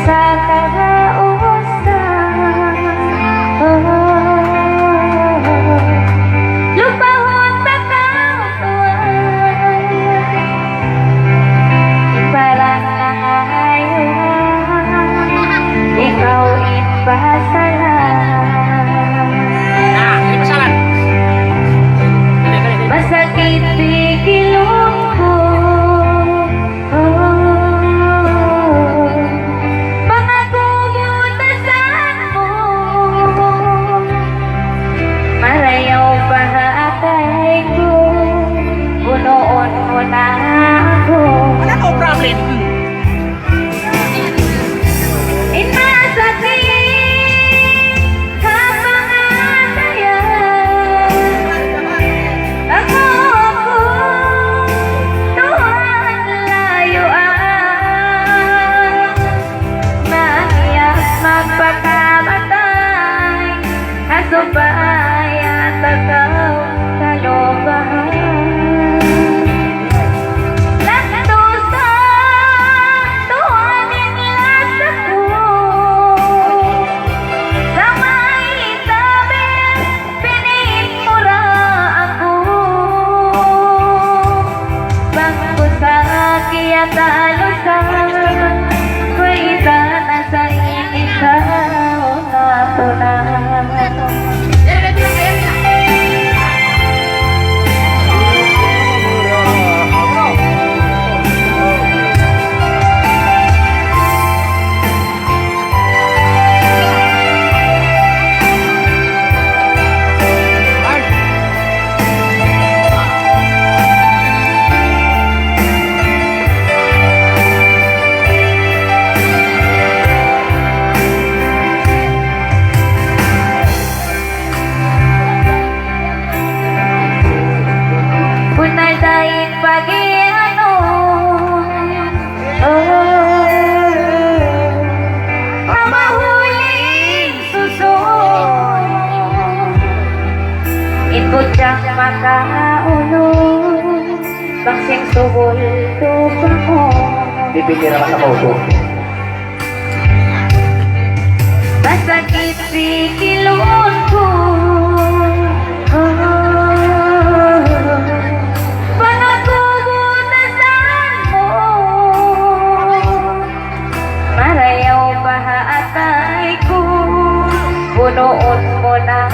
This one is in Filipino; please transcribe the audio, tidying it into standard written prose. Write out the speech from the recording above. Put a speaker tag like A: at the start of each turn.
A: sa karausan. Lupahon sa kautuan, parang nangangayuan, ikaw ipasalan. Masakit di kilong ko, mga kumutasan mo, marayaw pahatay ko, bunoon mo na ako.
B: Wala no problem.
A: Supaya tagaw kalobahan, laktusa tuwangin lasa ko, sa may tabi pinimura ako, bangko sa kiyatalusan, kwenta na sa ikaw na tunay. Ikutang makaulong, bangsing suhol tupang mo.
C: Dipitira ka sa kauso.
A: Masakit si kilon ko, panagubutasan mo, marayaw pahatay ko, bunoon mo na